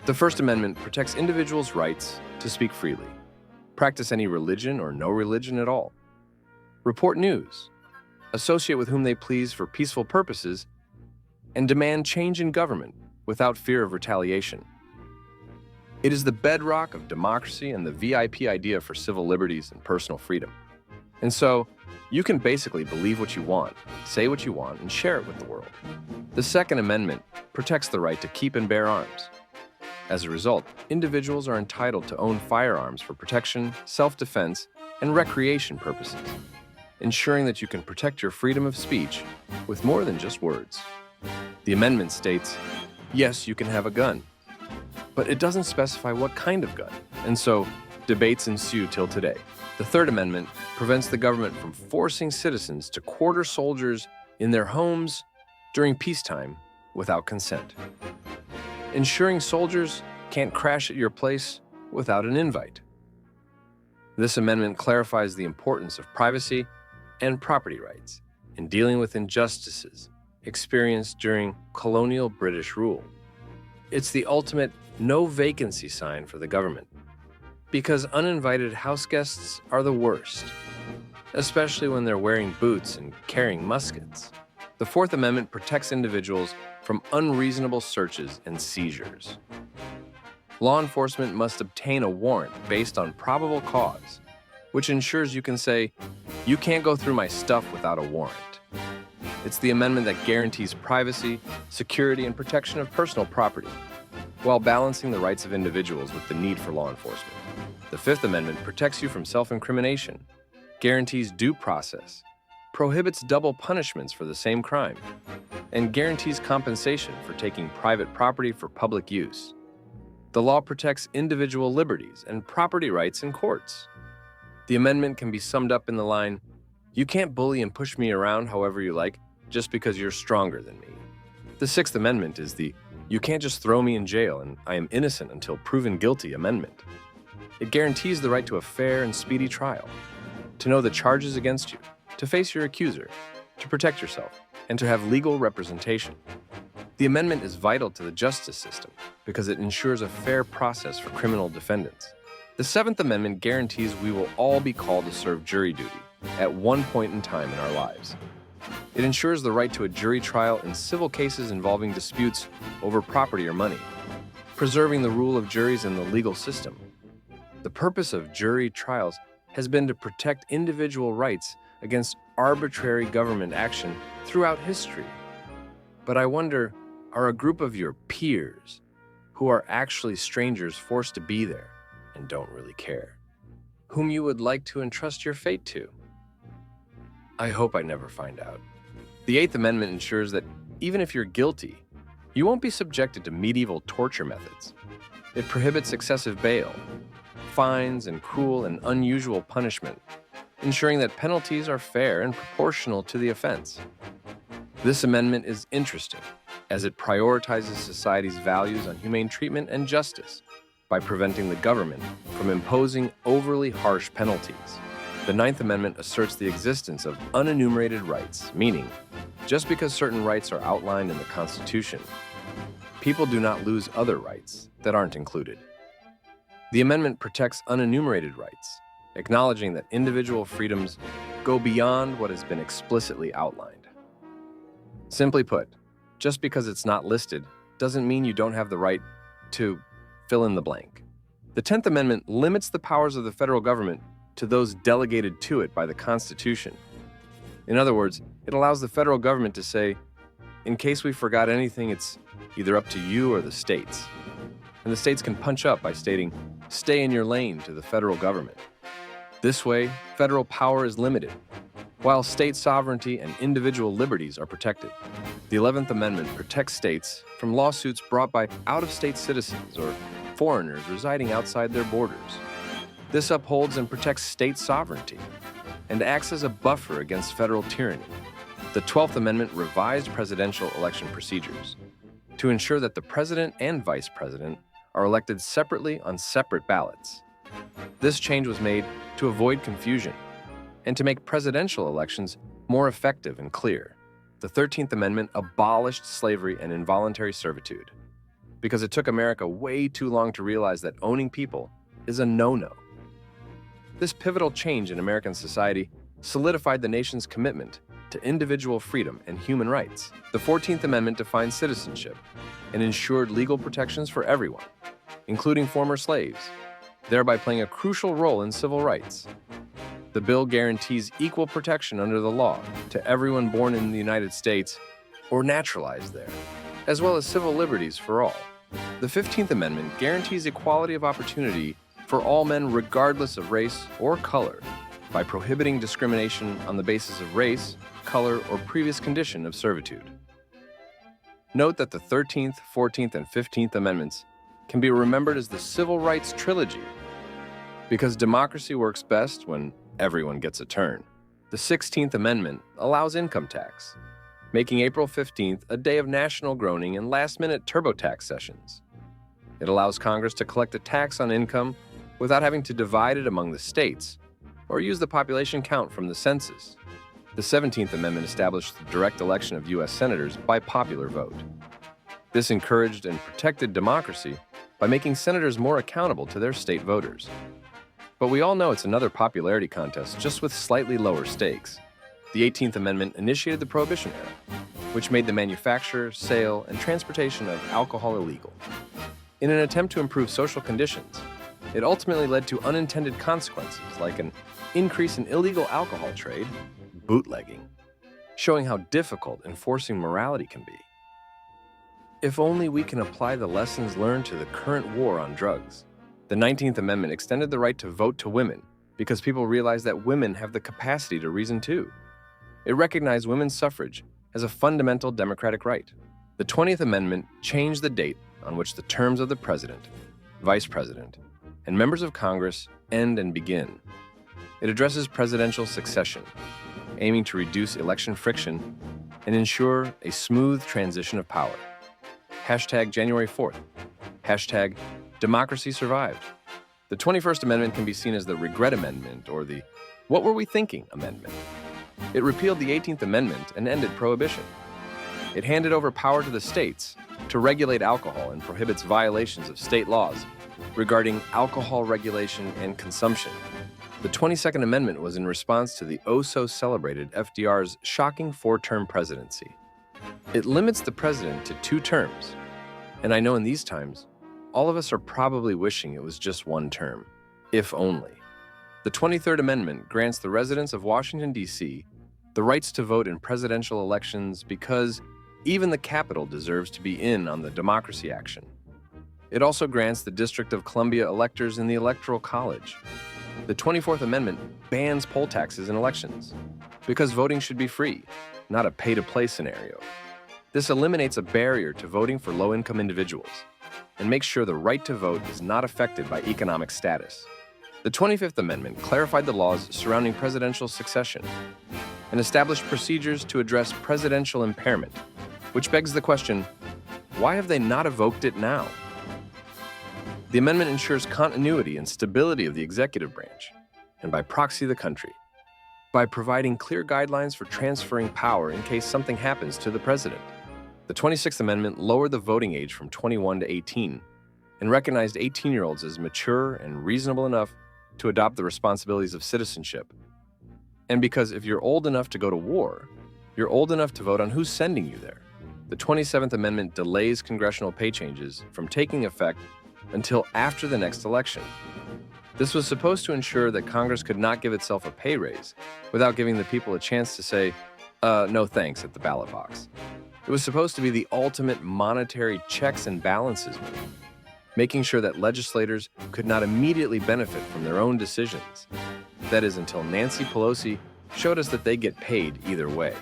The First Amendment protects individuals' rights to speak freely, practice any religion or no religion at all, report news, associate with whom they please for peaceful purposes, and demand change in government without fear of retaliation. It is the bedrock of democracy and the VIP idea for civil liberties and personal freedom. And so, you can basically believe what you want, say what you want, and share it with the world. The Second Amendment protects the right to keep and bear arms. As a result, individuals are entitled to own firearms for protection, self-defense, and recreation purposes, ensuring that you can protect your freedom of speech with more than just words. The amendment states, yes, you can have a gun, but it doesn't specify what kind of gun, and so debates ensue till today. The Third Amendment prevents the government from forcing citizens to quarter soldiers in their homes during peacetime without consent, ensuring soldiers can't crash at your place without an invite. This amendment clarifies the importance of privacy and property rights in dealing with injustices experienced during colonial British rule. It's the ultimate no vacancy sign for the government, because uninvited house guests are the worst, especially when they're wearing boots and carrying muskets. The Fourth Amendment protects individuals from unreasonable searches and seizures. Law enforcement must obtain a warrant based on probable cause, which ensures you can say, you can't go through my stuff without a warrant. It's the amendment that guarantees privacy, security, and protection of personal property, while balancing the rights of individuals with the need for law enforcement. The Fifth Amendment protects you from self-incrimination, guarantees due process, prohibits double punishments for the same crime, and guarantees compensation for taking private property for public use. The law protects individual liberties and property rights in courts. The amendment can be summed up in the line, you can't bully and push me around however you like just because you're stronger than me. The Sixth Amendment is the you can't just throw me in jail and I am innocent until proven guilty amendment. It guarantees the right to a fair and speedy trial, to know the charges against you, to face your accuser, to protect yourself, and to have legal representation. The amendment is vital to the justice system because it ensures a fair process for criminal defendants. The Seventh Amendment guarantees we will all be called to serve jury duty at one point in time in our lives. It ensures the right to a jury trial in civil cases involving disputes over property or money, preserving the rule of juries in the legal system. The purpose of jury trials has been to protect individual rights against arbitrary government action throughout history. But I wonder, are a group of your peers, who are actually strangers forced to be there and don't really care, whom you would like to entrust your fate to? I hope I never find out. The Eighth Amendment ensures that even if you're guilty, you won't be subjected to medieval torture methods. It prohibits excessive bail, fines, and cruel and unusual punishment, ensuring that penalties are fair and proportional to the offense. This amendment is interesting, as it prioritizes society's values on humane treatment and justice by preventing the government from imposing overly harsh penalties. The Ninth Amendment asserts the existence of unenumerated rights, meaning, just because certain rights are outlined in the Constitution, people do not lose other rights that aren't included. The amendment protects unenumerated rights, acknowledging that individual freedoms go beyond what has been explicitly outlined. Simply put, just because it's not listed doesn't mean you don't have the right to fill in the blank. The 10th Amendment limits the powers of the federal government to those delegated to it by the Constitution. In other words, it allows the federal government to say, in case we forgot anything, it's either up to you or the states. And the states can punch up by stating, stay in your lane to the federal government. This way, federal power is limited, while state sovereignty and individual liberties are protected. The 11th Amendment protects states from lawsuits brought by out-of-state citizens or foreigners residing outside their borders. This upholds and protects state sovereignty and acts as a buffer against federal tyranny. The 12th Amendment revised presidential election procedures to ensure that the president and vice president are elected separately on separate ballots. This change was made to avoid confusion and to make presidential elections more effective and clear. The 13th Amendment abolished slavery and involuntary servitude. because it took America way too long to realize that owning people is a no-no. This pivotal change in American society solidified the nation's commitment to individual freedom and human rights. The 14th Amendment defined citizenship and ensured legal protections for everyone, including former slaves, thereby playing a crucial role in civil rights. The bill guarantees equal protection under the law to everyone born in the United States or naturalized there, as well as civil liberties for all. The 15th Amendment guarantees equality of opportunity for all men regardless of race or color by prohibiting discrimination on the basis of race, color, or previous condition of servitude. Note that the 13th, 14th, and 15th Amendments can be remembered as the Civil Rights Trilogy because democracy works best when everyone gets a turn. The 16th Amendment allows income tax, making April 15th a day of national groaning and last-minute TurboTax sessions. It allows Congress to collect a tax on income without having to divide it among the states or use the population count from the census. The 17th Amendment established the direct election of U.S. senators by popular vote. This encouraged and protected democracy by making senators more accountable to their state voters. But we all know it's another popularity contest, just with slightly lower stakes. The 18th Amendment initiated the Prohibition era, which made the manufacture, sale, and transportation of alcohol illegal. In an attempt to improve social conditions, it ultimately led to unintended consequences like an increase in illegal alcohol trade, bootlegging, showing how difficult enforcing morality can be. If only we can apply the lessons learned to the current war on drugs. The 19th Amendment extended the right to vote to women because people realized that women have the capacity to reason too. It recognized women's suffrage as a fundamental democratic right. The 20th Amendment changed the date on which the terms of the president, vice president, and members of Congress end and begin. It addresses presidential succession, aiming to reduce election friction and ensure a smooth transition of power. Hashtag January 4th. Hashtag Democracy survived. The 21st Amendment can be seen as the Regret Amendment or the What Were We Thinking Amendment. It repealed the 18th Amendment and ended prohibition. It handed over power to the states to regulate alcohol and prohibits violations of state laws regarding alcohol regulation and consumption. The 22nd Amendment was in response to the oh-so-celebrated FDR's shocking four-term presidency. It limits the president to 2 terms, and I know in these times, all of us are probably wishing it was just 1 term, if only. The 23rd Amendment grants the residents of Washington, D.C. the rights to vote in presidential elections because even the Capitol deserves to be in on the democracy action. It also grants the District of Columbia electors in the Electoral College. The 24th Amendment bans poll taxes in elections because voting should be free, not a pay-to-play scenario. This eliminates a barrier to voting for low-income individuals and makes sure the right to vote is not affected by economic status. The 25th Amendment clarified the laws surrounding presidential succession and established procedures to address presidential impairment, which begs the question, why have they not evoked it now? The amendment ensures continuity and stability of the executive branch, and by proxy the country, by providing clear guidelines for transferring power in case something happens to the president. The 26th Amendment lowered the voting age from 21 to 18 and recognized 18-year-olds as mature and reasonable enough to adopt the responsibilities of citizenship. And because if you're old enough to go to war, you're old enough to vote on who's sending you there. The 27th Amendment delays congressional pay changes from taking effect until after the next election. This was supposed to ensure that Congress could not give itself a pay raise without giving the people a chance to say, no thanks at the ballot box. It was supposed to be the ultimate monetary checks and balances move, making sure that legislators could not immediately benefit from their own decisions. That is until Nancy Pelosi showed us that they get paid either way.